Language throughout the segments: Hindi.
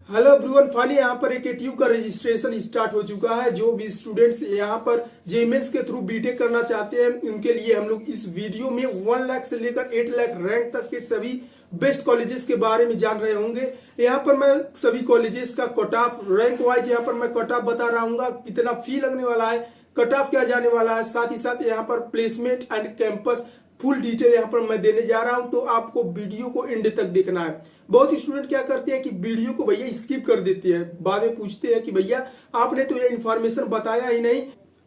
हेलो एवरीवन, फाइनली यहाँ पर एक एटीयू का रजिस्ट्रेशन स्टार्ट हो चुका है। जो भी स्टूडेंट्स यहाँ पर जेईमेंस के थ्रू बीटेक करना चाहते हैं उनके लिए हम लोग इस वीडियो में 1 लाख से लेकर 8 लाख रैंक तक के सभी बेस्ट कॉलेजेस के बारे में जान रहे होंगे। यहाँ पर मैं सभी कॉलेजेस का कट ऑफ रैंक वाइज यहाँ पर मैं कट ऑफ बता रहा हूँ, कितना फी लगने वाला है, कट ऑफ क्या जाने वाला है, साथ ही साथ यहाँ पर placement and campus full detail यहाँ पर मैं देने जा रहा हूं। तो आपको वीडियो को एंड तक देखना है। बहुत ही स्टूडेंट क्या करते हैं कि वीडियो को भैया स्किप कर देते हैं, बाद में पूछते हैं कि भैया आपने तो ये इन्फॉर्मेशन बताया ही नहीं।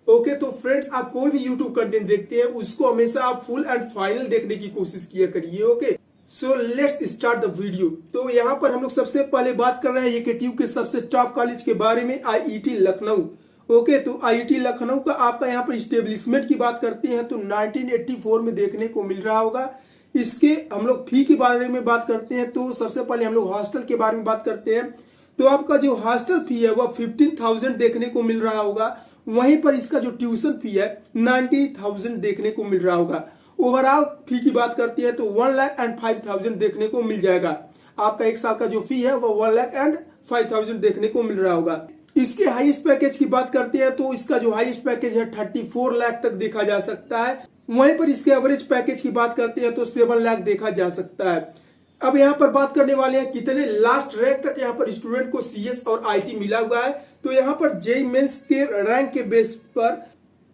ओके, तो फ्रेंड्स आप कोई भी यूट्यूब कंटेंट देखते हैं उसको हमेशा आप फुल एंड फाइनल देखने की कोशिश किया करिए। Okay, so let's start the video. तो यहाँ पर हम लोग सबसे पहले बात कर रहे हैं एकेटीयू के सबसे टॉप कॉलेज के बारे में, आईआईटी लखनऊ। ओके, तो आईआईटी लखनऊ का आपका यहाँ पर स्टेब्लिशमेंट की बात करते हैं तो 1984 में देखने को मिल रहा होगा। इसके हम लोग फी के बारे में बात करते हैं तो सबसे पहले हम लोग हॉस्टल के बारे में बात करते हैं। तो आपका जो हॉस्टल फी है वह 15,000 देखने को मिल रहा होगा। वहीं पर इसका जो ट्यूशन फी है 90,000 देखने को मिल रहा होगा। ओवरऑल फी की बात करते हैं तो 1,05,000 देखने को मिल जाएगा। आपका एक साल का जो फी है वह 1,05,000 देखने को मिल रहा होगा। इसके हाईएस्ट पैकेज की बात करते हैं तो इसका जो हाईएस्ट पैकेज है 34 लाख तक देखा जा सकता है। वहीं पर इसके एवरेज पैकेज की बात करते हैं तो 7 लाख देखा जा सकता है। अब यहाँ पर बात करने वाले हैं कितने लास्ट रैंक तक यहाँ पर स्टूडेंट को सीएस और आईटी मिला हुआ है। तो यहाँ पर जेईई मेंस के रैंक के बेस पर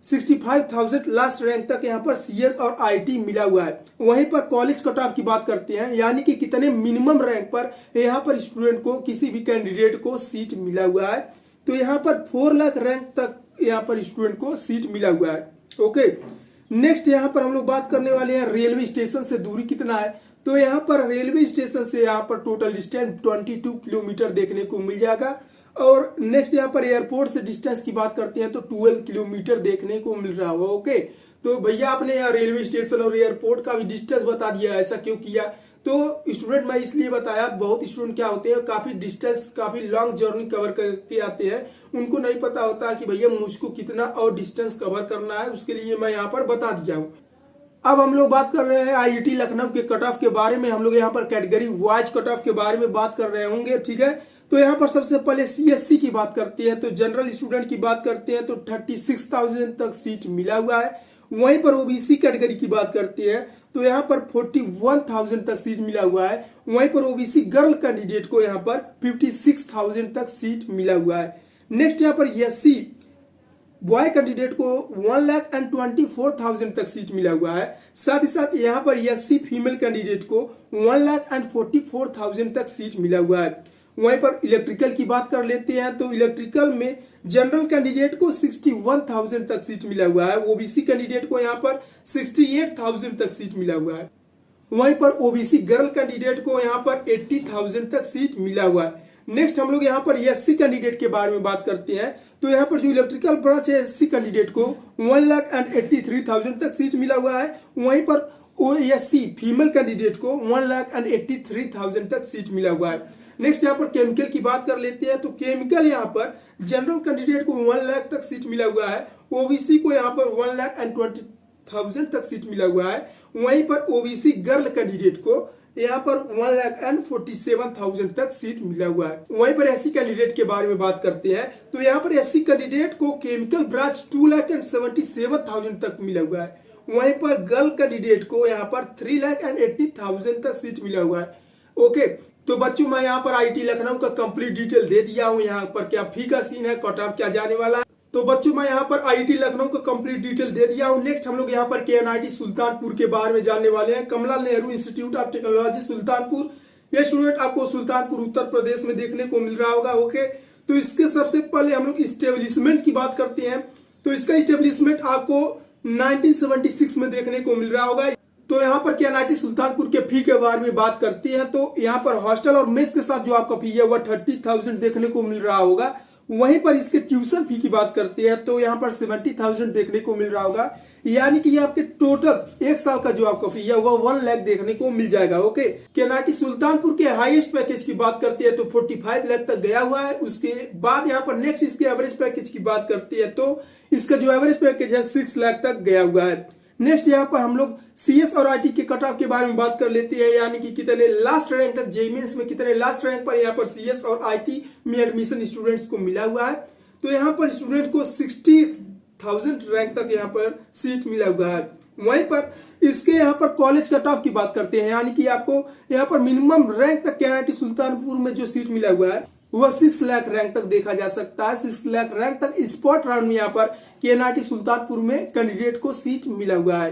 65,000 लास्ट रैंक तक यहाँ पर सीएस और आईटी मिला हुआ है। वहीं पर कॉलेज कट ऑफ की बात करते हैं, यानी कि कितने मिनिमम रैंक पर यहाँ पर स्टूडेंट को किसी भी कैंडिडेट को सीट मिला हुआ है। तो यहाँ पर 4 लाख रैंक तक यहाँ पर स्टूडेंट को सीट मिला हुआ है। ओके, नेक्स्ट यहाँ पर हम लोग बात करने वाले हैं रेलवे स्टेशन से दूरी कितना है। तो यहाँ पर रेलवे स्टेशन से यहाँ पर टोटल डिस्टेंस 22 किलोमीटर देखने को मिल जाएगा। और नेक्स्ट यहाँ पर एयरपोर्ट से डिस्टेंस की बात करते हैं तो 12 किलोमीटर देखने को मिल रहा होगा। ओके, तो भैया आपने यहाँ रेलवे स्टेशन और एयरपोर्ट का भी डिस्टेंस बता दिया, ऐसा क्यों किया? तो स्टूडेंट मैं इसलिए बताया, बहुत स्टूडेंट क्या होते हैं काफी डिस्टेंस काफी लॉन्ग जर्नी कवर करके आते हैं, उनको नहीं पता होता कि भैया मुझको कितना और डिस्टेंस कवर करना है, उसके लिए मैं यहाँ पर बता दिया हूँ। अब हम लोग बात कर रहे हैं आईआईटी लखनऊ के कट ऑफ के बारे में। हम लोग यहाँ पर कैटेगरी वाइज कट ऑफ के बारे में बात कर रहे होंगे, ठीक है। तो यहाँ पर सबसे पहले सीएससी की बात करते हैं तो जनरल स्टूडेंट की बात करते हैं तो 36,000 तक सीट मिला हुआ है। वहीं पर ओबीसी कैटेगरी की बात करते हैं तो यहाँ पर 41,000 तक सीट मिला हुआ है। वहीं पर ओबीसी गर्ल कैंडिडेट को यहाँ पर 56,000 तक सीट मिला हुआ है। नेक्स्ट यहाँ पर एससी बॉय कैंडिडेट को 1,24,000 तक सीट मिला हुआ है। साथ ही साथ यहाँ पर एससी फीमेल कैंडिडेट को 1,44,000 तक सीट मिला हुआ है। वहीं पर इलेक्ट्रिकल की बात कर लेते हैं तो इलेक्ट्रिकल में जनरल कैंडिडेट को 61,000 तक सीट मिला हुआ है। ओबीसी कैंडिडेट को यहाँ पर 68,000 तक सीट मिला हुआ है। वहीं पर ओबीसी गर्ल कैंडिडेट को यहाँ पर 80,000 तक सीट मिला हुआ है। नेक्स्ट हम लोग यहाँ पर एससी कैंडिडेट के बारे में बात करते हैं तो यहाँ पर जो इलेक्ट्रिकल ब्रांच है एससी कैंडिडेट को 1,83,000 तक सीट मिला हुआ है। वहीं पर ओएससी फीमेल कैंडिडेट को 1,83,000 तक सीट मिला हुआ है। नेक्स्ट यहाँ पर केमिकल की बात कर लेते हैं तो केमिकल यहाँ पर जनरल कैंडिडेट को 1 लाख तक सीट मिला हुआ है। ओबीसी को यहाँ पर 1,20,000 तक सीट मिला हुआ है। वहीं पर ओबीसी गर्ल कैंडिडेट को यहाँ पर 1,47,000 तक सीट मिला हुआ है। वहीं पर एससी कैंडिडेट के बारे में बात करते हैं तो यहाँ पर एससी कैंडिडेट को केमिकल ब्रांच 2,77,000 तक मिला हुआ है। वहीं पर गर्ल कैंडिडेट को यहाँ पर 3,80,000 तक सीट मिला हुआ है। ओके, तो बच्चों मैं यहाँ पर आईआईटी लखनऊ का कंप्लीट डिटेल दे दिया हूँ। यहाँ पर क्या फी का सीन है, कट ऑफ क्या जाने वाला है। तो बच्चों मैं यहाँ पर आईआईटी लखनऊ का कंप्लीट डिटेल दे दिया हूँ। नेक्स्ट हम लोग यहाँ पर केएनआईटी सुल्तानपुर के बारे में जानने वाले हैं। Kamla Nehru institute of technology Sultanpur, ये स्टूडेंट आपको सुल्तानपुर उत्तर प्रदेश में देखने को मिल रहा होगा। ओके, तो इसके सबसे पहले हम लोग स्टेब्लिशमेंट की बात करते हैं तो इसका स्टेब्लिशमेंट आपको 1976 में देखने को मिल रहा होगा। तो यहाँ पर केएनआईटी सुल्तानपुर के फी के बारे में बात करते हैं तो यहाँ पर हॉस्टल और मेस के साथ जो आपका फी है वह 30,000 देखने को मिल रहा होगा। वहीं पर इसके ट्यूशन फी की बात करते हैं तो यहाँ पर 70,000 देखने को मिल रहा होगा। यानी कि ये आपके टोटल एक साल का जो आपका फी है वह 1 लाख देखने को मिल जाएगा। ओके, केएनआईटी सुल्तानपुर के हाईएस्ट पैकेज की बात करते हैं तो 45 लाख तक गया हुआ है। उसके बाद यहाँ पर नेक्स्ट इसके एवरेज पैकेज की बात करते हैं तो इसका जो एवरेज पैकेज है 6 लाख तक गया हुआ है। नेक्स्ट यहाँ पर हम लोग सीएस और आईटी के कट ऑफ के बारे में बात कर लेते हैं, यानी कि कितने लास्ट रैंक तक जेईई मेंस में कितने लास्ट रैंक पर यहाँ पर सीएस और आईटी में एडमिशन स्टूडेंट्स को मिला हुआ है। तो यहाँ पर स्टूडेंट को 60,000 रैंक तक यहाँ पर सीट मिला हुआ है। वहीं पर इसके यहाँ पर कॉलेज कट ऑफ की बात करते हैं, यानी कि आपको यहाँ पर मिनिमम रैंक तक केआईटी सुल्तानपुर में जो सीट मिला हुआ है वह 6 लाख रैंक तक देखा जा सकता है। 6 लाख रैंक तक स्पॉट राउंड में यहाँ पर केआईटी सुल्तानपुर में कैंडिडेट को सीट मिला हुआ है।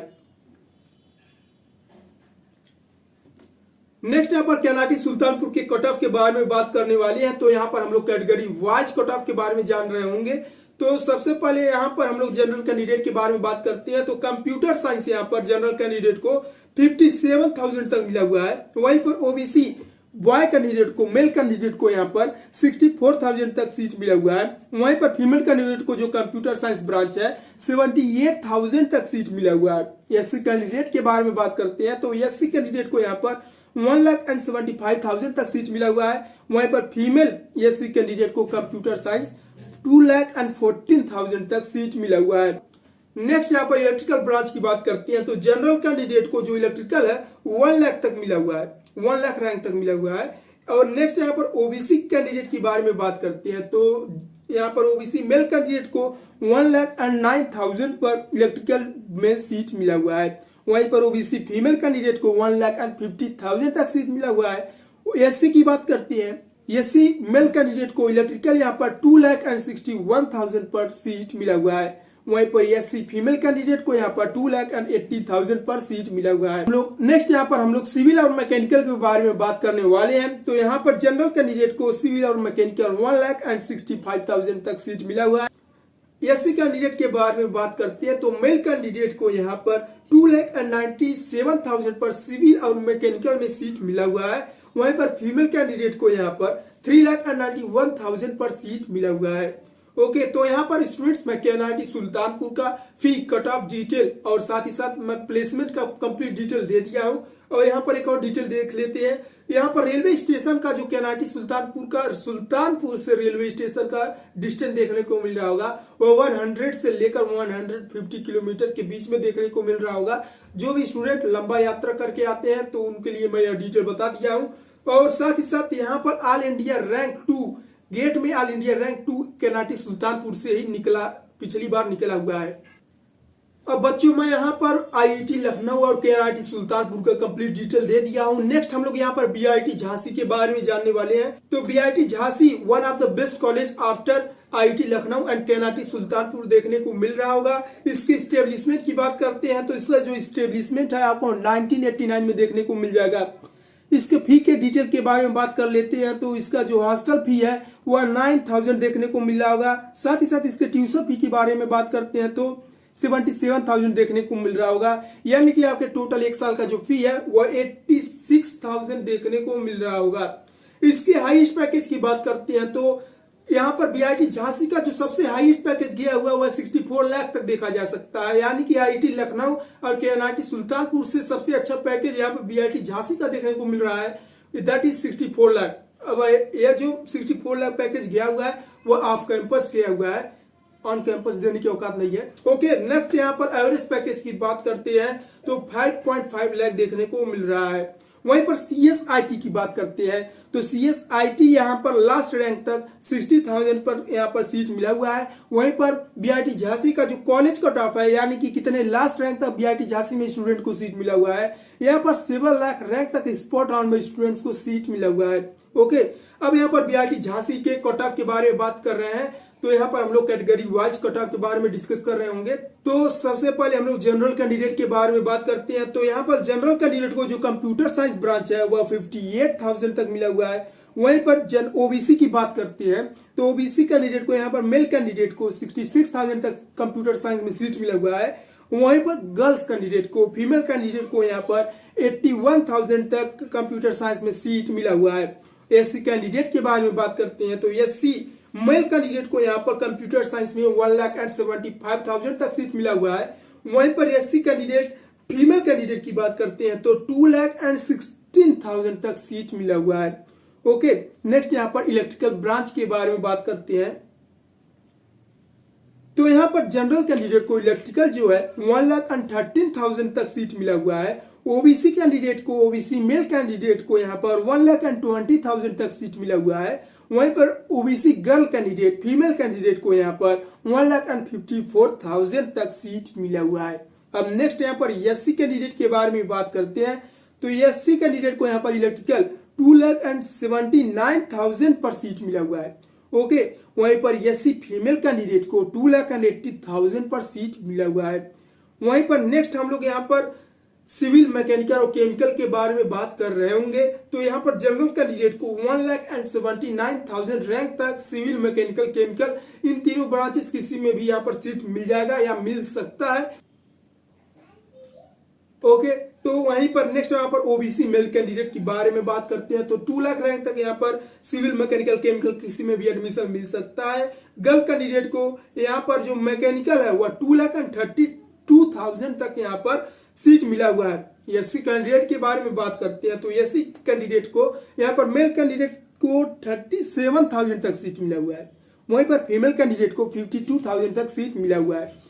नेक्स्ट यहाँ पर केआईटी सुल्तानपुर के कट ऑफ के बारे में बात करने वाले हैं। तो यहाँ पर हम लोग कैटेगरी वाइज कट ऑफ के बारे में जान रहे होंगे। तो सबसे पहले यहाँ पर हम लोग जनरल कैंडिडेट के बारे में बात करते हैं। तो कंप्यूटर साइंस यहाँ पर जनरल कैंडिडेट को 57,000 तक मिला हुआ है। वहीं पर ओबीसी बॉय कैंडिडेट को, मेल कैंडिडेट को यहाँ पर 64,000 तक सीट मिला हुआ है। वहीं पर फीमेल कैंडिडेट को जो कंप्यूटर साइंस ब्रांच है 78,000 तक सीट मिला हुआ है। एससी कैंडिडेट के बारे में बात करते हैं। तो एससी कैंडिडेट को यहाँ पर 1,75,000 तक सीट मिला हुआ है। वहीं पर फीमेल एससी कैंडिडेट को कंप्यूटर साइंस 2,14,000 तक सीट मिला हुआ है। नेक्स्ट यहाँ पर इलेक्ट्रिकल ब्रांच की बात करते हैं। तो जनरल कैंडिडेट को जो इलेक्ट्रिकल है 1 लाख तक मिला हुआ है, 1 लाख रैंक तक मिला हुआ है। और नेक्स्ट यहाँ पर ओबीसी कैंडिडेट के बारे में बात करते हैं। तो यहाँ पर ओबीसी मेल कैंडिडेट को 1,09,000 पर इलेक्ट्रिकल में सीट मिला हुआ है। वहीं पर ओबीसी फीमेल कैंडिडेट को 1,50,000 तक सीट मिला हुआ है। एससी की बात करते हैं। एससी मेल कैंडिडेट को इलेक्ट्रिकल यहाँ पर 2,61,000 पर सीट मिला हुआ है। वहीं पर एससी फीमेल कैंडिडेट को यहाँ पर 2,80,000 पर सीट मिला हुआ है। हम लोग नेक्स्ट यहाँ पर हम लोग सिविल और मैकेनिकल के बारे में बात करने वाले हैं। तो यहाँ पर जनरल कैंडिडेट को सिविल और मैकेनिकल 1,65,000 तक सीट मिला हुआ है। एससी कैंडिडेट के बारे में बात करते हैं। तो मेल कैंडिडेट को यहाँ पर 2,97,000 पर सिविल और मैकेनिकल में सीट मिला हुआ है। वहीं पर फीमेल कैंडिडेट को यहाँ पर 3,91,000 पर सीट मिला हुआ है। ओके, तो यहाँ पर स्टूडेंट्स मैं केआईटी सुल्तानपुर का फी, कट ऑफ डिटेल और साथ ही साथ मैं प्लेसमेंट का कंप्लीट डिटेल दे दिया हूँ। और यहाँ पर एक और डिटेल देख लेते हैं। यहाँ पर रेलवे स्टेशन का जो केआईटी सुल्तानपुर का, सुल्तानपुर से रेलवे स्टेशन का डिस्टेंस देखने को मिल रहा होगा वो 100 से लेकर 150 किलोमीटर के बीच में देखने को मिल रहा होगा। जो भी स्टूडेंट लंबा यात्रा करके आते हैं तो उनके लिए मैं यह डिटेल बता दिया हूँ। और साथ ही साथ यहाँ पर ऑल इंडिया रैंक 2 गेट में all India rank 2 KIT Sultanpur से ही निकला, पिछली बार निकला हुआ है। अब बच्चों मैं यहाँ पर आईआईटी लखनऊ और केआईटी सुल्तानपुर का कंप्लीट डिटेल दे दिया हूँ। नेक्स्ट हम लोग यहाँ पर बीआईटी झांसी के बारे में जानने वाले हैं। तो BIT Jhansi one of the best college after IIT Lucknow and KIT Sultanpur देखने को मिल रहा होगा। इसके स्टेब्लिशमेंट की बात करते हैं तो इसका जो स्टेब्लिशमेंट है आपको 1989 में देखने को मिल जाएगा। इसके फी के डिटेल के बारे में बात कर लेते हैं। तो इसका जो हॉस्टल फी है वह 9,000 देखने को मिल रहा होगा। साथ ही साथ इसके ट्यूशन फी के बारे में बात करते हैं तो 77,000 देखने को मिल रहा होगा। यानी कि आपके टोटल एक साल का जो फी है वह 86,000 देखने को मिल रहा होगा। इसके हाईएस्ट पैकेज की बात करते हैं तो यहाँ पर बीआईटी झांसी का जो सबसे हाईएस्ट पैकेज गया हुआ वह 64 लाख तक देखा जा सकता है। यानी कि आईआईटी लखनऊ और केआईटी सुल्तानपुर से सबसे अच्छा पैकेज यहाँ पर बीआईटी झांसी का देखने को मिल रहा है, दैट इज 64 लाख। अब यह जो 64 लाख पैकेज गया हुआ है वह ऑफ कैंपस गया हुआ है, ऑन कैंपस देने की औकात नहीं है। ओके, नेक्स्ट यहाँ पर एवरेज पैकेज की बात करते हैं तो 5.5 लाख देखने को मिल रहा है। वहीं पर सीएसआईटी की बात करते हैं तो सीएसआईटी यहाँ पर लास्ट रैंक तक 60,000 पर यहाँ पर सीट मिला हुआ है। वहीं पर बीआईटी झांसी का जो कॉलेज कट ऑफ है, यानी कि कितने लास्ट रैंक तक बीआईटी झांसी में स्टूडेंट को सीट मिला हुआ है, यहाँ पर 7 लाख रैंक तक स्पॉट राउंड में स्टूडेंट्स को सीट मिला हुआ है। ओके, अब यहाँ पर बीआईटी झांसी के कट ऑफ के बारे में बात कर रहे हैं। तो यहाँ पर हम लोग कैटेगरी वाइज कट ऑफ के बारे में डिस्कस कर रहे होंगे। तो सबसे पहले हम लोग जनरल कैंडिडेट के बारे में बात करते हैं। तो यहाँ पर जनरल कैंडिडेट को जो कंप्यूटर साइंस ब्रांच है वह 58,000 तक मिला हुआ है। वहीं पर ओबीसी की बात करते हैं तो ओबीसी कैंडिडेट को यहाँ पर मेल कैंडिडेट को 66,000 तक कंप्यूटर साइंस में सीट मिला हुआ है। वहीं पर गर्ल्स कैंडिडेट को, फीमेल कैंडिडेट को यहाँ पर 81,000 तक कंप्यूटर साइंस में सीट मिला हुआ है। एससी कैंडिडेट के बारे में बात करते हैं तो एससी मेल कैंडिडेट को यहाँ पर कंप्यूटर साइंस में 1,75,000 तक सीट मिला हुआ है। वहीं पर एससी कैंडिडेट, फीमेल कैंडिडेट की बात करते हैं तो 2,16,000 तक सीट मिला हुआ है। ओके, नेक्स्ट यहाँ पर इलेक्ट्रिकल ब्रांच के बारे में बात करते हैं। तो यहाँ पर जनरल कैंडिडेट को इलेक्ट्रिकल जो है 1,13,000 तक सीट मिला हुआ है। ओबीसी कैंडिडेट को, ओबीसी मेल कैंडिडेट को यहाँ पर 1,20,000 तक सीट मिला हुआ है। वहीं पर OBC girl candidate, female candidate को यहाँ पर 1,54,000 तक सीट मिला हुआ है। अब नेक्स्ट यहाँ पर एससी कैंडिडेट के बारे में बात करते हैं। तो एससी कैंडिडेट को यहाँ पर इलेक्ट्रिकल 2,79,000 पर सीट मिला हुआ है। ओके, वहीं पर एससी फीमेल कैंडिडेट को 2,80,000 पर सीट मिला हुआ है। वहीं पर नेक्स्ट हम लोग यहाँ पर सिविल, मैकेनिकल और केमिकल के बारे में बात कर रहे होंगे। तो यहाँ पर जनरल कैंडिडेट को 1,79,000 रैंक तक सिविल, मैकेनिकल, केमिकल इन तीनों ब्रांचेस किसी में भी यहाँ पर सीट मिल जाएगा या मिल सकता है। ओके, तो वहीं पर नेक्स्ट यहाँ पर ओबीसी मेल कैंडिडेट के बारे में बात करते हैं। तो 2 लाख रैंक तक यहाँ पर सिविल, मैकेनिकल, केमिकल किसी में भी एडमिशन मिल सकता है। गर्ल कैंडिडेट को यहाँ पर जो मैकेनिकल है वह 2,32,000 तक यहाँ पर सीट मिला हुआ है। एससी कैंडिडेट के बारे में बात करते हैं। तो एससी कैंडिडेट को यहाँ पर मेल कैंडिडेट को 37,000 तक सीट मिला हुआ है। वहीं पर फीमेल कैंडिडेट को 52,000 तक सीट मिला हुआ है।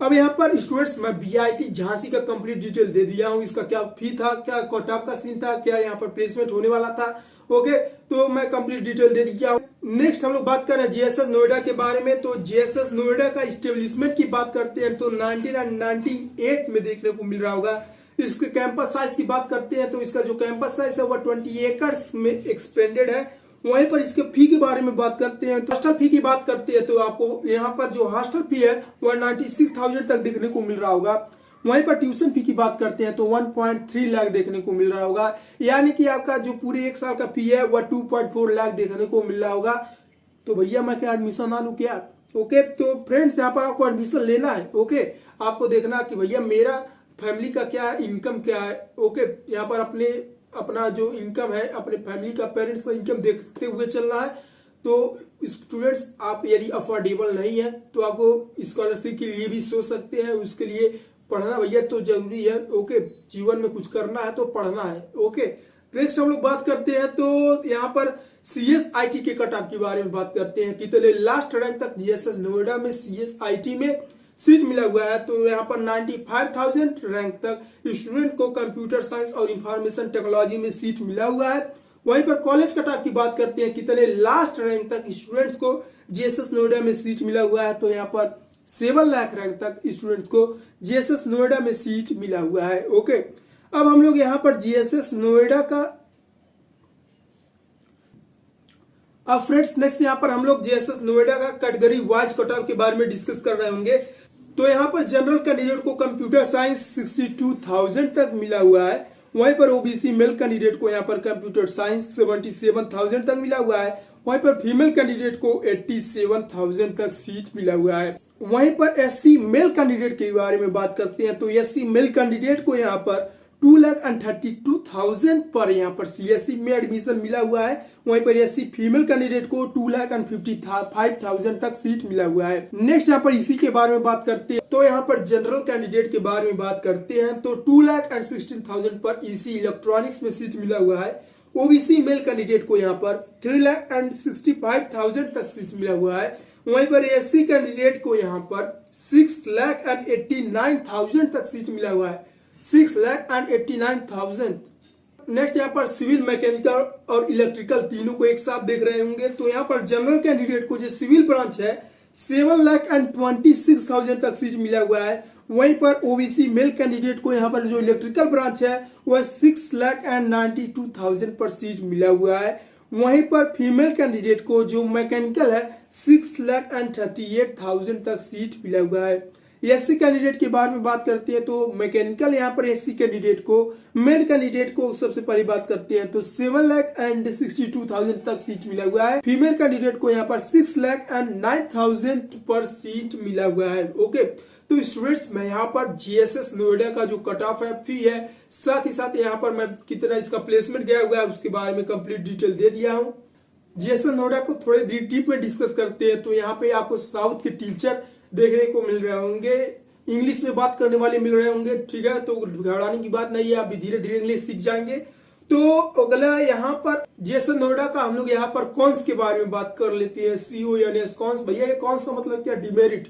अब यहाँ पर स्टूडेंट्स मैं बीआईटी झांसी का कंप्लीट डिटेल दे दिया हूँ। इसका क्या फी था, क्या कट ऑफ का सीन था, क्या यहाँ पर प्लेसमेंट होने वाला था। ओके, तो मैं कंप्लीट डिटेल दे दिया हूँ। नेक्स्ट हम लोग बात कर रहे हैं जेएसएस नोएडा के बारे में। तो जेएसएस नोएडा का स्टेब्लिशमेंट की बात करते हैं तो 1998 में देखने को मिल रहा होगा। इसके कैंपस साइज की बात करते हैं तो इसका जो कैंपस साइज है वह 20 एकड़ में एक्सपेंडेड है। वहीं पर इसके फी के बारे में बात करते हैं तो हॉस्टल फी की बात करते हैं तो आपको यहाँ पर जो हॉस्टल फी है वह 96,000 तक देखने को मिल रहा होगा। वहीं पर ट्यूशन फी की बात करते हैं तो 1.3 लाख देखने को मिल रहा होगा, यानी कि आपका जो पूरे 1 साल का फी है वह 2.4 लाख देखने को मिल रहा होगा। तो भैया मैं क्या एडमिशन ना लूं क्या? ओके, तो फ्रेंड्स यहाँ पर आपको एडमिशन लेना है। ओके, आपको देखना कि भैया मेरा फैमिली का क्या इनकम क्या है। ओके, यहाँ पर अपना जो इनकम है, अपने फैमिली का, पेरेंट्स का इनकम देखते हुए चलना है। तो स्टूडेंट्स आप यदि अफोर्डेबल नहीं है तो आपको स्कॉलरशिप के लिए भी सोच सकते हैं। उसके लिए पढ़ना भैया तो जरूरी है। ओके, जीवन में कुछ करना है तो पढ़ना है। ओके, नेक्स्ट हम लोग बात करते हैं तो यहाँ पर सीएसआईटी के कट ऑफ के बारे में बात करते हैं। कितने लास्ट रैंक तक जेएसएस नोएडा में सीएसआईटी में सीट मिला हुआ है। तो यहाँ पर 95,000 रैंक तक स्टूडेंट को कंप्यूटर साइंस और इंफॉर्मेशन टेक्नोलॉजी में सीट मिला हुआ है। वहीं पर कॉलेज कट ऑफ की बात करते हैं, कितने लास्ट रैंक तक स्टूडेंट्स को जेएसएस नोएडा में सीट मिला हुआ है। तो यहाँ पर 7 लाख रैंक तक स्टूडेंट्स को जेएसएस नोएडा में सीट मिला हुआ है। ओके, अब हम लोग यहाँ पर जेएसएस नोएडा का अब फ्रेंड्स नेक्स्ट यहाँ पर हम लोग जेएसएस नोएडा का कैटेगरी वाइज कट ऑफ के बारे में डिस्कस कर रहे होंगे। तो यहाँ पर जनरल कैंडिडेट को कंप्यूटर साइंस 62,000 तक मिला हुआ है। वहीं पर ओबीसी मेल कैंडिडेट को यहाँ पर कंप्यूटर साइंस 77,000 तक मिला हुआ है। वहीं पर फीमेल कैंडिडेट को 87,000 तक सीट मिला हुआ है। वहीं पर एससी मेल कैंडिडेट के बारे में बात करते हैं तो एससी मेल कैंडिडेट को यहाँ पर 2,32,000 पर यहाँ पर सीएससी में एडमिशन मिला हुआ है। वहीं पर एससी फीमेल कैंडिडेट को 2,55,000 तक सीट मिला हुआ है। नेक्स्ट यहाँ पर इसी के बारे में बात करते हैं तो यहाँ पर जनरल कैंडिडेट के बारे में बात करते हैं तो 2,16,000 पर ईसी इलेक्ट्रॉनिक्स में सीट मिला हुआ है। ओबीसी मेल कैंडिडेट को यहाँ पर 3,65,000 तक सीट मिला हुआ है। वहीं पर एससी कैंडिडेट को यहाँ पर 6,89,000 तक सीट मिला हुआ है। 6,89,000। नेक्स्ट यहाँ पर सिविल, मैकेनिकल और इलेक्ट्रिकल तीनों को एक साथ देख रहे होंगे। तो यहाँ पर जनरल कैंडिडेट को जो सिविल ब्रांच है 7,26,000 तक सीट मिला हुआ है। वहीं पर ओबीसी मेल कैंडिडेट को यहाँ पर जो इलेक्ट्रिकल ब्रांच है वह 6,92,000 पर सीट मिला हुआ है। वहीं पर फीमेल कैंडिडेट को जो मैकेनिकल है 6,38,000 तक सीट मिला हुआ है। एससी कैंडिडेट के बारे में बात करते हैं तो मैकेनिकल यहाँ पर एससी कैंडिडेट को, मेल कैंडिडेट को सबसे पहली बात करते हैं तो 7,62,000 तक सीट मिला हुआ है। फीमेल कैंडिडेट को यहाँ पर 6,09,000 पर सीट मिला हुआ है। ओके, तो स्टूडेंट्स मैं यहाँ पर जेएसएस नोएडा का जो कट ऑफ है, फी है, साथ ही साथ यहाँ पर मैं कितना इसका प्लेसमेंट गया हुआ है उसके बारे में कंप्लीट डिटेल दे दिया हूँ। जेएसएस नोएडा को थोड़े डीप में डिस्कस करते हैं तो यहाँ पे आपको साउथ के टीचर देखने को मिल रहे होंगे, इंग्लिश में बात करने वाले मिल रहे होंगे। ठीक है, तो घबराने की बात नहीं है, आप धीरे धीरे इंग्लिश सीख जाएंगे। तो अगला यहाँ पर जेएसएस नोएडा का हम लोग यहाँ पर कॉन्स के बारे में बात कर लेते हैं। CONS, कॉन्स भैया ये कॉन्स का मतलब क्या? डिमेरिट।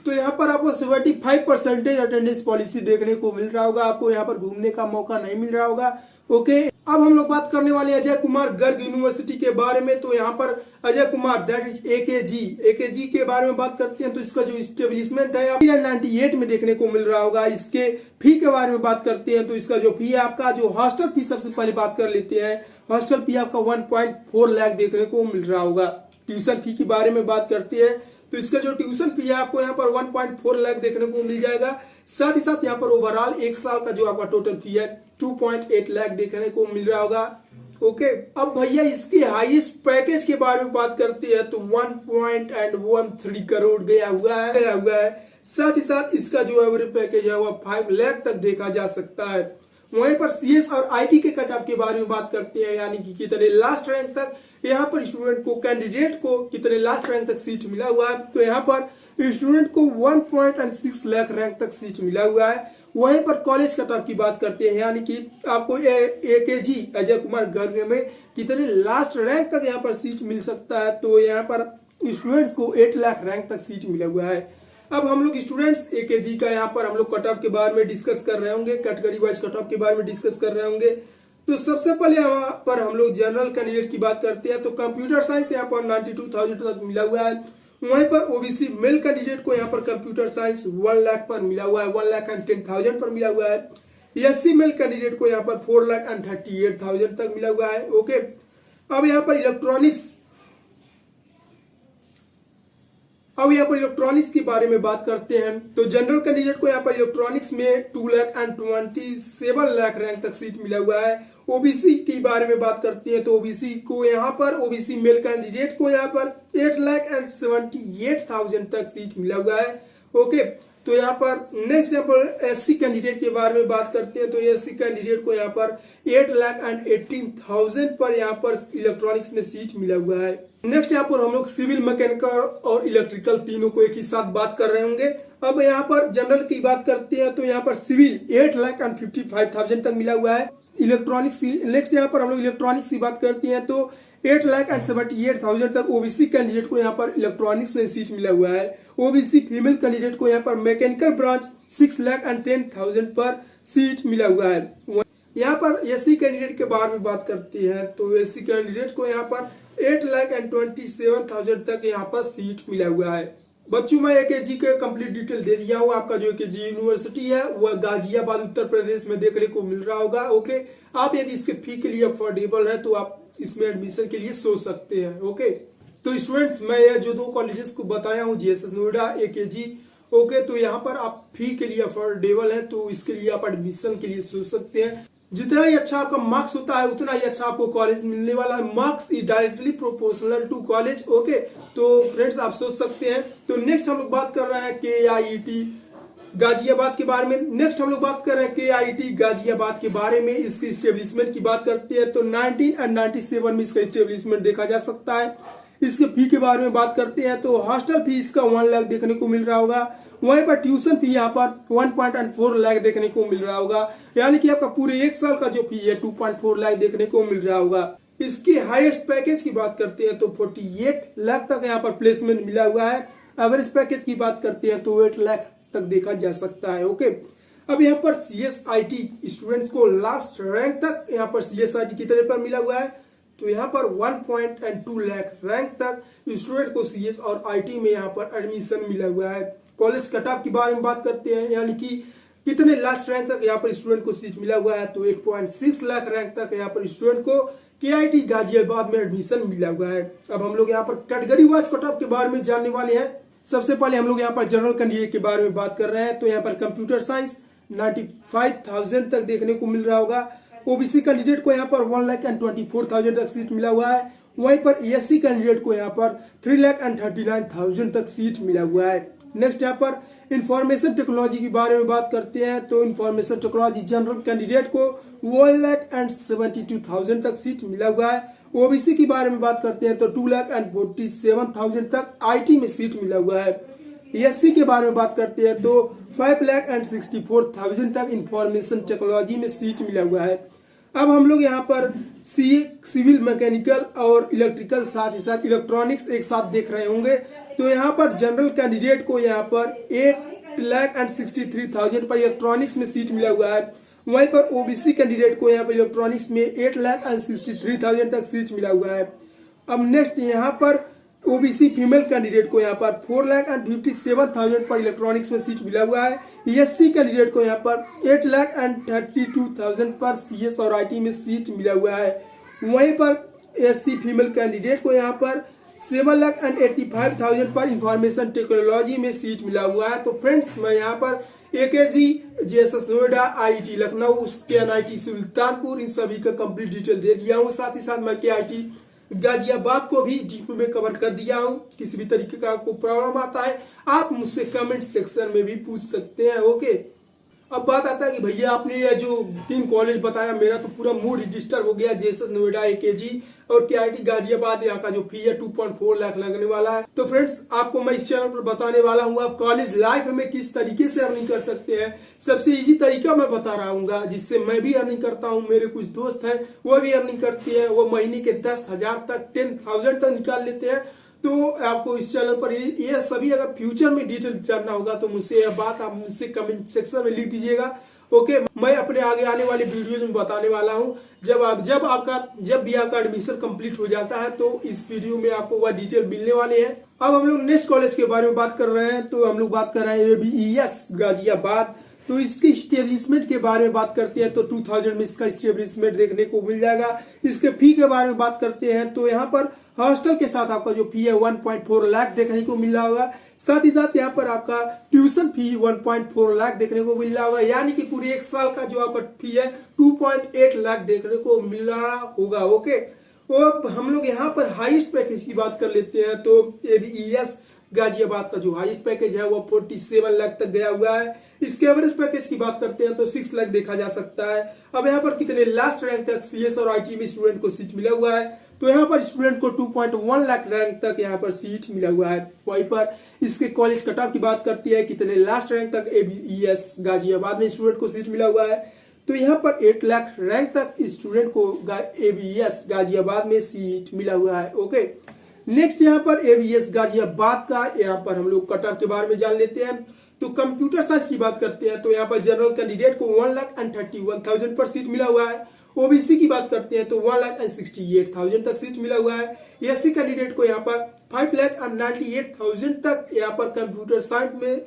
तो यहाँ पर आपको 75% अटेंडेंस पॉलिसी देखने को मिल रहा होगा। आपको यहाँ पर घूमने का मौका नहीं मिल रहा होगा। ओके, अब हम लोग बात करने वाले अजय कुमार गर्ग यूनिवर्सिटी के बारे में। तो यहाँ पर Ajay Kumar that is AKG के बारे में बात करते हैं। तो इसका जो स्टेब्लिशमेंट है 1998 में देखने को मिल रहा होगा। इसके फी के बारे में बात करते हैं। तो इसका जो फी है आपका, जो हॉस्टल फी सबसे पहले बात कर लेते हैं। हॉस्टल फी आपका 1.4 लाख देखने को मिल रहा होगा। ट्यूशन फी के बारे में बात करते हैं। तो इसका जो ट्यूशन फी है आपको यहाँ पर 1.4 लाख देखने को मिल जाएगा। साथ ही साथ यहाँ पर ओवरऑल एक साल का जो आपका टोटल फी है 2.8 लाख देखने को मिल रहा होगा। ओके, अब भैया इसके हाईएस्ट पैकेज के बारे में बात करते हैं। तो 1.13 करोड़ गया हुआ है। साथ ही साथ इसका जो एवरेज पैकेज है वह 5 लाख तक देखा जा सकता है। वहीं पर सीएस और आईटी के कट ऑफ के बारे में बात करते हैं, यानी कि कितने लास्ट रैंक तक यहाँ पर स्टूडेंट को, कैंडिडेट को कितने लास्ट रैंक तक सीट मिला हुआ है। तो यहाँ पर स्टूडेंट को 1.6 लाख रैंक तक सीट मिला हुआ है। वहीं पर कॉलेज कट ऑफ की बात करते हैं, यानी कि आपको एकेजी अजय कुमार गर्ग में कितने लास्ट रैंक तक यहाँ पर सीट मिल सकता है। तो यहाँ पर स्टूडेंट्स को 8 लाख रैंक तक सीट मिला हुआ है। अब हम लोग स्टूडेंट्स एकेजी का यहाँ पर हम लोग कट ऑफ के बारे में डिस्कस कर रहे होंगे, कैटेगरी वाइज कट ऑफ के बारे में डिस्कस कर रहे होंगे। तो सबसे पहले यहाँ पर हम लोग जनरल कैंडिडेट की बात करते हैं। तो कंप्यूटर साइंस यहाँ पर 92,000 तक मिला हुआ है। वहीं पर ओबीसी मेल कैंडिडेट को यहाँ पर कंप्यूटर साइंस 1 लाख पर मिला हुआ है, 1,10,000 पर मिला हुआ है। एससी मेल कैंडिडेट को यहाँ पर 4,38,000 तक मिला हुआ है। ओके, अब यहाँ पर इलेक्ट्रॉनिक्स के बारे में बात करते हैं। तो जनरल कैंडिडेट को यहाँ पर इलेक्ट्रॉनिक्स में 2,27 लाख रैंक तक सीट मिला हुआ है। ओबीसी के बारे में बात करते हैं। तो ओबीसी को यहाँ पर ओबीसी मेल कैंडिडेट को यहाँ पर 8,78,000 तक सीट मिला हुआ है। ओके, तो यहाँ पर नेक्स्ट यहाँ पर एससी कैंडिडेट के बारे में बात करते हैं। तो एससी कैंडिडेट को यहाँ पर 8,18,000 पर यहाँ पर इलेक्ट्रॉनिक्स में सीट मिला हुआ है। नेक्स्ट यहाँ पर हम लोग सिविल, मैकेनिकल और इलेक्ट्रिकल तीनों को एक ही साथ बात कर रहे होंगे। अब यहाँ पर जनरल की बात करते हैं। तो यहाँ पर सिविल 8,55,000 तक मिला हुआ है। इलेक्ट्रॉनिक्स, नेक्स्ट यहाँ पर हम लोग इलेक्ट्रॉनिक्स की बात करते हैं। तो 8,78,000 तक ओबीसी कैंडिडेट को यहाँ पर इलेक्ट्रॉनिक्स में सीट मिला हुआ है। ओबीसी फीमेल कैंडिडेट को यहाँ पर मैकेनिकल ब्रांच 6,10,000 पर सीट मिला हुआ है। यहाँ पर एससी कैंडिडेट के बारे में बात करते हैं। तो एससी कैंडिडेट को यहाँ पर 8,27,000 तक यहाँ पर सीट मिला हुआ है। बच्चों में एकेजी के कंप्लीट डिटेल दे दिया हूँ। आपका जो एकेजी यूनिवर्सिटी है वह गाजियाबाद उत्तर प्रदेश में देखने को मिल रहा होगा। ओके, आप यदि इसके फी के लिए अफोर्डेबल है तो आप इसमें एडमिशन के लिए सोच सकते हैं। ओके, तो स्टूडेंट्स मैं ये जो 2 कॉलेजेस को बताया हूँ, जीएसएस नोएडा, एकेजी, ओके, तो यहाँ पर आप फी के लिए अफोर्डेबल है तो इसके लिए आप एडमिशन के लिए सोच सकते हैं। जितना ही अच्छा आपका मार्क्स होता है उतना ही अच्छा आपको कॉलेज मिलने वाला है। Marks is directly proportional to college. Okay, तो फ्रेंड्स आप सोच सकते हैं। तो नेक्स्ट हम लोग बात कर रहे हैं KIT गाजियाबाद के बारे में। नेक्स्ट हम लोग बात कर रहे हैं KIT गाजियाबाद के बारे में। इसके स्टेब्लिशमेंट की बात करते हैं। तो 1997 में इसका स्टेब्लिशमेंट देखा जा सकता है। इसके फी के बारे में बात करते हैं। तो हॉस्टल फी इसका 1 लाख देखने को मिल रहा होगा। वहीं पर ट्यूशन फी यहाँ पर 1.4 लाख देखने को मिल रहा होगा, यानी कि आपका पूरे 1 साल का जो फी है 2.4 लाख देखने को मिल रहा होगा। इसके हाईएस्ट पैकेज की बात करते हैं तो 48 लाख तक यहाँ पर प्लेसमेंट मिला हुआ है। एवरेज पैकेज की बात करते हैं तो 8 लाख तक देखा जा सकता है। ओके, अब यहाँ पर CSIT स्टूडेंट्स को लास्ट रैंक तक यहाँ पर CSIT कितने पर मिला हुआ है। तो यहाँ पर 1.2 लाख रैंक तक स्टूडेंट को CS और IT में यहाँ पर एडमिशन मिला हुआ है। कॉलेज कट ऑफ के बारे में बात करते हैं, यानी कि कितने लास्ट रैंक तक यहाँ पर स्टूडेंट को सीट मिला हुआ है। तो 8.6 लाख रैंक तक यहाँ पर स्टूडेंट को KIT गाजियाबाद में एडमिशन मिला हुआ है। अब हम लोग यहाँ पर कैटेगरी वाइज कट ऑफ के बारे में जानने वाले हैं। सबसे पहले हम लोग यहाँ पर जनरल कैंडिडेट के बारे में बात कर रहे हैं। तो यहाँ पर कंप्यूटर साइंस 95,000 तक देखने को मिल रहा होगा। ओबीसी कैंडिडेट को यहाँ पर 1,24,000 तक सीट मिला हुआ है। वहीं पर एससी कैंडिडेट को यहाँ पर 3,39,000 तक सीट मिला हुआ है। नेक्स्ट यहाँ पर इंफॉर्मेशन टेक्नोलॉजी के बारे में बात करते हैं। तो इंफॉर्मेशन टेक्नोलॉजी जनरल कैंडिडेट को 1,72,000 तक सीट मिला हुआ है। ओबीसी के बारे में बात करते हैं तो 2,47,000 तक IT में सीट मिला हुआ है। एससी के बारे में बात करते हैं तो 5,64,000 तक इंफॉर्मेशन टेक्नोलॉजी में सीट मिला हुआ है। अब हम लोग यहाँ पर सिविल, मैकेनिकल और इलेक्ट्रिकल, साथ ही साथ इलेक्ट्रॉनिक्स एक साथ देख रहे होंगे। तो यहाँ पर जनरल कैंडिडेट को यहाँ पर 8,63,000 पर इलेक्ट्रॉनिक्स में सीट मिला हुआ है। वहीं पर ओबीसी कैंडिडेट को यहाँ पर इलेक्ट्रॉनिक्स में 8,63,000 तक सीट मिला हुआ है। अब नेक्स्ट यहाँ पर ओबीसी फीमेल कैंडिडेट को यहाँ पर 4,57,000 पर इलेक्ट्रॉनिक्स में सीट मिला हुआ है। एससी कैंडिडेट को यहाँ पर 8,32,000 पर सीएस और आईटी में सीट मिला हुआ है। वहीं पर एससी फीमेल कैंडिडेट को यहाँ पर 7,85,000 पर इंफॉर्मेशन टेक्नोलॉजी में सीट मिला हुआ है। तो फ्रेंड्स, मैं यहाँ पर AKG, JSS Noida, IT Lucknow, उसके एनआईटी सुल्तानपुर, इन सभी का कंप्लीट डिटेल दे दिया हूँ। साथ ही साथ मैं केआईटी गाजियाबाद को भी डीपी में कवर कर दिया हूँ। किसी भी तरीके का आपको प्रॉब्लम आता है आप मुझसे कमेंट सेक्शन में भी पूछ सकते हैं। ओके, अब बात आता है कि भैया आपने ये जो 3 कॉलेज बताया, मेरा तो पूरा मूड डिस्टर्ब हो गया। जेएसएस नोएडा, एकेजी और केआईटी गाजियाबाद, यहाँ का जो फी है 2.4 लाख लगने वाला है। तो फ्रेंड्स, आपको मैं इस चैनल पर बताने वाला हूँ आप कॉलेज लाइफ में किस तरीके से अर्निंग कर सकते हैं। सबसे इजी तरीका मैं बता रहा हूँ, जिससे मैं भी अर्निंग करता हूँ, मेरे कुछ दोस्त हैं वो भी अर्निंग करते हैं। वो महीने के 10,000 तक, 10,000 तक निकाल लेते हैं। तो आपको इस चैनल पर ये सभी अगर फ्यूचर में डिटेल जानना होगा तो मुझसे यह बात आप मुझसे कमेंट सेक्शन में लिख दीजिएगा। ओके, मैं अपने आगे आने वाले वीडियो में बताने वाला हूं। जब भी आपका एडमिशन कंप्लीट हो जाता है तो इस वीडियो में आपको वह डिटेल मिलने वाले हैं। अब हम लोग नेक्स्ट कॉलेज के बारे में बात कर रहे हैं। तो हम लोग बात कर रहे हैं एबीईएस गाजियाबाद। तो इसके स्टेब्लिशमेंट के बारे में बात करते हैं तो 2000 में इसका स्टेब्लिशमेंट देखने को मिल जाएगा। इसके फी के बारे में बात करते हैं तो यहाँ पर हॉस्टल के साथ आपका जो फी है 1.4 लाख देखने को मिल रहा होगा। साथ ही साथ यहाँ पर आपका ट्यूशन फी 1.4 लाख देखने को मिल रहा होगा, यानी कि पूरे 1 साल का जो आपका फी है 2.8 लाख देखने को मिल रहा होगा। ओके, तो हम लोग यहाँ पर हाईएस्ट पैकेज की बात कर लेते हैं। तो एबीईएस गाजियाबाद का जो हाईएस्ट पैकेज है वो 47 लाख तक गया हुआ है। इसके एवरेज पैकेज की बात करते हैं तो 6 लाख देखा जा सकता है। अब यहाँ पर कितने लास्ट रैंक तक सीएस और आईटी में स्टूडेंट को सीट मिला हुआ है, तो यहाँ पर स्टूडेंट को 2.1 लाख रैंक तक यहाँ पर सीट मिला हुआ है। वहीं पर इसके कॉलेज कट ऑफ की बात करती है कितने लास्ट रैंक तक एबीईएस गाजियाबाद में स्टूडेंट को सीट मिला हुआ है, तो यहाँ पर 8 लाख रैंक तक स्टूडेंट को एबीईएस गाजियाबाद में सीट मिला हुआ है। ओके, नेक्स्ट यहाँ पर एबीईएस गाजियाबाद का यहाँ पर हम लोग कट ऑफ के बारे में जान लेते हैं। तो कंप्यूटर साइंस की बात करते हैं तो यहाँ पर जनरल कैंडिडेट को 1,31,000 पर सीट मिला हुआ है। ओबीसी की बात करते हैं तो 1,68,000 तक सीट मिला हुआ है। एससी कैंडिडेट को यहाँ पर 5,98,000 तक यहाँ पर कंप्यूटर साइंस में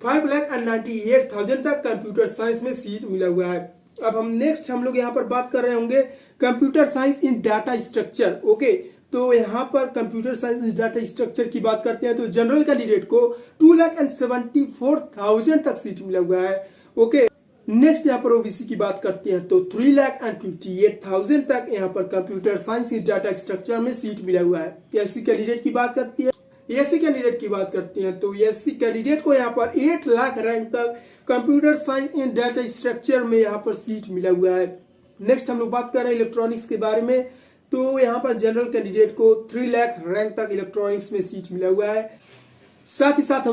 5,98,000 तक कंप्यूटर साइंस में सीट मिला हुआ है। अब हम लोग यहाँ पर बात कर रहे होंगे कंप्यूटर साइंस इन डाटा स्ट्रक्चर। ओके, तो यहाँ पर कंप्यूटर साइंस इन डाटा स्ट्रक्चर की बात करते हैं तो जनरल कैंडिडेट को 2,74,000 तक सीट मिला हुआ है। ओके, नेक्स्ट यहाँ पर ओबीसी की बात करते हैं तो 3,58,000 तक यहाँ पर कंप्यूटर साइंस इन डाटा स्ट्रक्चर में सीट मिला हुआ है। एससी कैंडिडेट की बात करती है एससी कैंडिडेट की बात करते हैं तो एससी कैंडिडेट को यहाँ पर 8 लाख रैंक तक कंप्यूटर साइंस इन डाटा स्ट्रक्चर में यहाँ पर सीट मिला हुआ है। नेक्स्ट हम लोग बात कर रहे हैं इलेक्ट्रॉनिक्स के बारे में। तो यहाँ पर जनरल कैंडिडेट को 3 लाख रैंक तक इलेक्ट्रॉनिक्स में सीट मिला हुआ है। साथ ही साथ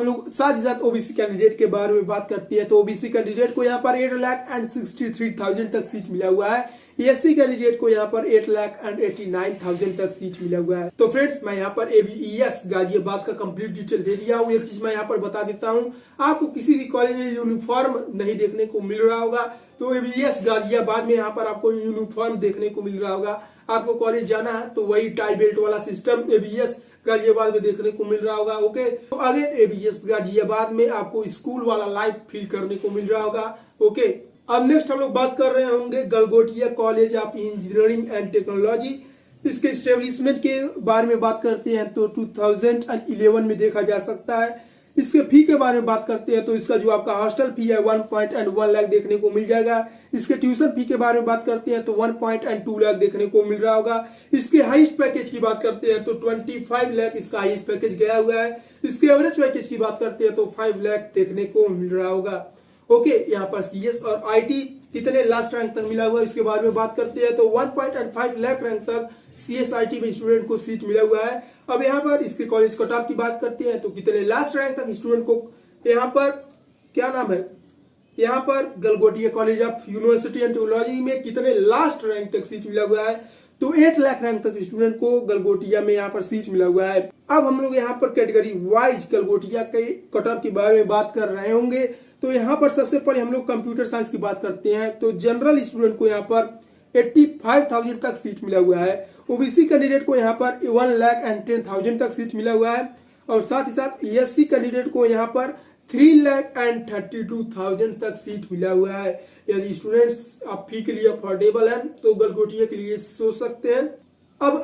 ओबीसी कैंडिडेट के बारे में बात करती है तो ओबीसी कैंडिडेट को यहाँ पर 8,63,000 तक सीट मिला हुआ है। एससी कैंडिडेट को यहाँ पर 8,89,000 तक सीट मिला हुआ है। तो फ्रेंड्स, मैं यहाँ पर एबीईएस गाजियाबाद का कंप्लीट डिटेल दे दिया हूँ। एक चीज मैं यहाँ पर बता देता हूँ, आपको किसी भी कॉलेज में यूनिफॉर्म नहीं देखने को मिल रहा होगा तो एबीईएस गाजियाबाद में यहाँ पर आपको यूनिफॉर्म देखने को मिल रहा होगा। आपको कॉलेज जाना है तो वही टाई बेल्ट वाला सिस्टम एबीईएस गाजियाबाद में देखने को मिल रहा होगा। ओके, तो अगेन एबीईएस गाजियाबाद में आपको स्कूल वाला लाइफ फील करने को मिल रहा होगा। ओके, अब नेक्स्ट हम लोग बात कर रहे होंगे Galgotia college of engineering and technology. इसके स्टेब्लिशमेंट के बारे में बात करते हैं तो 2011 में देखा जा सकता है। इसके फी के बारे में बात करते हैं तो इसका जो आपका हॉस्टल फी है 1.1 लाख देखने को मिल जाएगा। इसके ट्यूशन फी के बारे में बात करते हैं तो 1.2 लाख देखने को मिल रहा होगा। इसके हाईएस्ट पैकेज की बात करते हैं तो 25 लाख इसका हाईएस्ट पैकेज गया हुआ है। इसके एवरेज पैकेज की बात करते हैं तो 5 लाख देखने को मिल रहा होगा। ओके, यहाँ पर सीएस और आईटी कितने लास्ट रैंक तक मिला हुआ है इसके बारे में बात करते हैं तो 1.5 लाख रैंक तक सीएस आईटी में स्टूडेंट को सीट मिला हुआ है। अब यहाँ पर इसके कॉलेज कट ऑफ की बात करते हैं तो कितने लास्ट रैंक तक स्टूडेंट को यहाँ पर क्या नाम है यहाँ पर Galgotia college of university and technology में कितने लास्ट रैंक तक सीट मिला हुआ है, तो 8 लाख रैंक तक स्टूडेंट को गलगोटिया में यहाँ पर सीट मिला हुआ है। अब हम लोग यहाँ पर कैटेगरी वाइज गलगोटिया के कट ऑफ के बारे में बात कर रहे होंगे। तो यहाँ पर सबसे पहले हम लोग कंप्यूटर साइंस की बात करते हैं। तो जनरल स्टूडेंट को यहाँ पर 85,000 तक सीट मिला हुआ है। ओबीसी कैंडिडेट को यहाँ पर 1,10,000 तक सीट मिला हुआ है और साथ ही साथ एससी कैंडिडेट को यहाँ पर 3,32,000 तक सीट मिला हुआ है। यदि स्टूडेंट्स आप फी के लिए अफोर्डेबल है तो गलगोटिया के लिए सोच सकते हैं। अब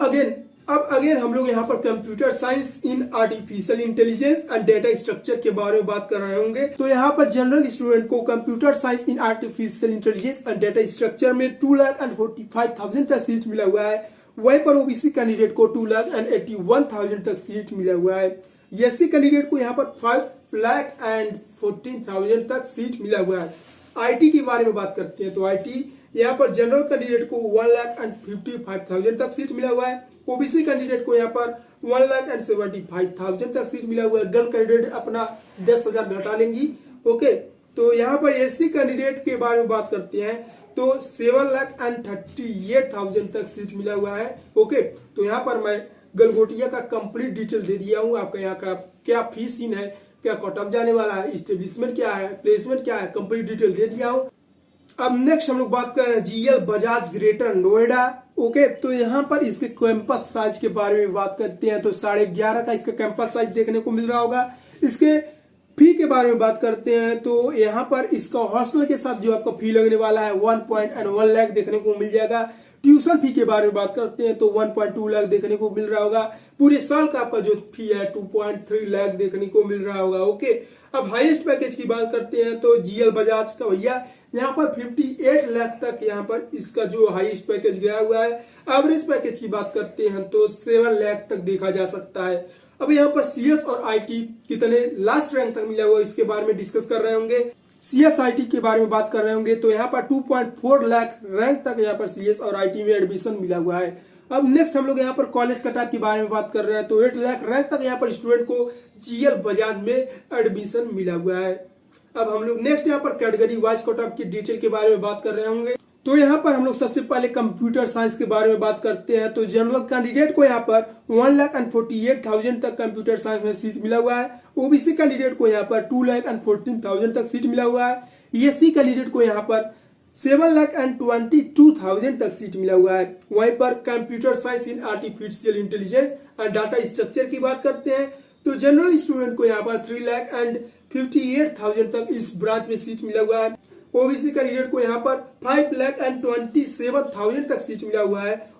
अगेन हम लोग यहाँ पर computer science in artificial intelligence and data structure के बारे में बात कर रहे होंगे। तो यहाँ पर जनरल स्टूडेंट को computer science in artificial intelligence and data structure में 2,45,000 तक सीट मिला हुआ है। वहीं पर ओबीसी कैंडिडेट को 2,81,000 तक सीट मिला हुआ है। एससी कैंडिडेट को यहाँ पर 5,14,000 तक सीट मिला हुआ है। आईटी के बारे में बात करते हैं। तो आईटी यहाँ पर जनरल कैंडिडेट को 1,55,000 तक सीट मिला हुआ है। ओबीसी कैंडिडेट को यहाँ पर 1,75,000 तक सीट मिला हुआ है। गर्ल कैंडिडेट अपना 10,000 घटा लेंगी। ओके, तो यहाँ पर एससी कैंडिडेट के बारे में बात करते हैं तो 7,38,000 तक सीट मिला हुआ है। ओके, तो यहाँ पर मैं गलगोटिया का कंप्लीट डिटेल दे दिया हूँ। आपका यहाँ का क्या फी सीन है, क्या कट ऑफ जाने वाला है, एस्टेब्लिशमेंट क्या है, प्लेसमेंट क्या है, कंप्लीट डिटेल दे दिया हूँ। अब नेक्स्ट हम लोग बात कर रहे हैं GL Bajaj greater Noida. Okay, तो यहाँ पर इसके कैंपस साइज के बारे में बात करते हैं। तो 11.5 का इसका कैंपस साइज देखने को मिल रहा होगा। इसके फी के बारे में बात करते हैं तो यहाँ पर इसका हॉस्टल के साथ जो आपका फी लगने वाला है 1.1 लाख देखने को मिल जाएगा। ट्यूशन फी के बारे में बात करते हैं तो 1.2 लाख देखने को मिल रहा होगा। पूरे साल का आपका जो फी है 2.3 लाख देखने को मिल रहा होगा। ओके, अब हाईएस्ट पैकेज की बात करते हैं तो जीएल बजाज का भैया यहाँ पर 58 लाख तक यहाँ पर इसका जो हाईएस्ट पैकेज गया हुआ है। एवरेज पैकेज की बात करते हैं तो 7 लाख तक देखा जा सकता है। अब यहाँ पर सीएस और आईटी कितने लास्ट रैंक तक मिला हुआ है इसके बारे में डिस्कस कर रहे होंगे। सीएस आईटी के बारे में बात कर रहे होंगे तो यहाँ पर 2.4 लाख रैंक तक यहाँ पर सीएस और आईटी में एडमिशन मिला हुआ है। अब नेक्स्ट हम लोग यहाँ पर कॉलेज कट ऑफ के बारे में बात कर रहे हैं तो 8 लाख रैंक तक यहाँ पर स्टूडेंट को जीएल बजाज में एडमिशन मिला हुआ है। अब हम लोग नेक्स्ट यहाँ पर कैटेगरी वाइज कट ऑफ की डिटेल के बारे में बात कर रहे होंगे। तो यहाँ पर हम लोग सबसे पहले कंप्यूटर साइंस के बारे में बात करते हैं। तो जनरल कैंडिडेट को यहाँ पर 1,48,000 तक कंप्यूटर साइंस में सीट मिला हुआ है। ओबीसी कैंडिडेट को यहाँ पर 2,14,000 तक सीट मिला हुआ है। एससी कैंडिडेट को यहाँ पर 7,22,000 तक सीट मिला हुआ है। वहीं पर computer science in artificial intelligence and data structure की बात करते हैं तो जनरल स्टूडेंट को यहाँ पर 3,58,000 तक इस ब्रांच में सीट मिला हुआ है। ओबीसी कैंडिडेट को यहाँ पर 5,27,000 तक सीट मिला हुआ है।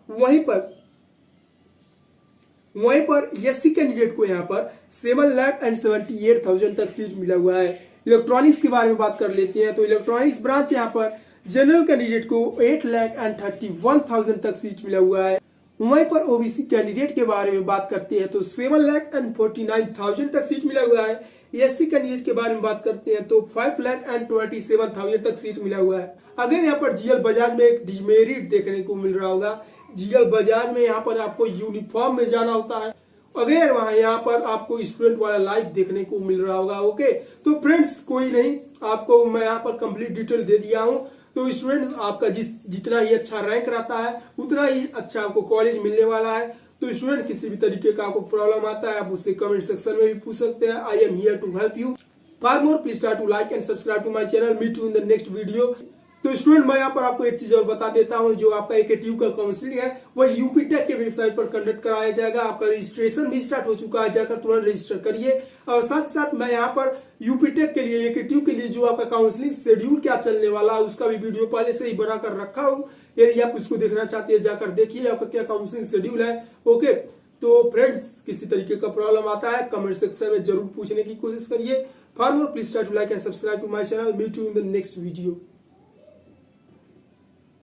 वहीं पर एससी कैंडिडेट को यहाँ पर 7,78,000 तक सीट मिला हुआ है। इलेक्ट्रॉनिक्स के बारे में बात कर लेते हैं तो इलेक्ट्रॉनिक्स ब्रांच यहाँ पर जनरल कैंडिडेट को 8,31,000 तक सीट मिला हुआ है। वहीं पर ओबीसी कैंडिडेट के बारे में बात करते हैं तो 7,49,000 तक सीट मिला हुआ है। एससी कैंडिडेट के बारे में बात करते हैं तो 5,27,000 तक सीट मिला हुआ है। अगर यहाँ पर जीएल बजाज में एक डिमेरिट देखने को मिल रहा होगा। जीएल बजाज में यहाँ पर आपको यूनिफॉर्म में जाना होता है, अगर वहां यहाँ पर आपको स्टूडेंट वाला लाइफ देखने को मिल रहा होगा। ओके, तो फ्रेंड्स कोई नहीं, आपको मैं यहाँ पर कंप्लीट डिटेल दे दिया हूँ। तो स्टूडेंट आपका जितना ही अच्छा रैंक रहता है उतना ही अच्छा आपको कॉलेज मिलने वाला है। तो स्टूडेंट किसी भी तरीके का आपको प्रॉब्लम आता है आप उससे कमेंट सेक्शन में भी पूछ सकते हैं। I am here to help you. For more please try to like and subscribe to my channel. Meet you in the next video. तो स्टूडेंट मैं यहाँ पर आपको एक चीज और बता देता हूँ, जो आपका एकेटीयू का काउंसलिंग है वह यूपी टेक के वेबसाइट पर कंडक्ट कराया जाएगा। आपका रजिस्ट्रेशन भी स्टार्ट हो चुका है, जाकर तुरंत रजिस्टर करिए। और साथ ही साथ मैं यहाँ पर यूपी टेक के लिए एकेटीयू के लिए जो आपका काउंसलिंग शेड्यूल क्या चलने वाला है उसका भी वीडियो पहले से ही बनाकर रखा हूँ। यदि आप उसको देखना चाहते हैं जाकर देखिए आपका क्या काउंसलिंग शेड्यूल है। ओके, तो फ्रेंड्स किसी तरीके का प्रॉब्लम आता है कमेंट सेक्शन में जरूर पूछने की कोशिश करिए। For more please try to like and subscribe to my channel. Meet you in the next video.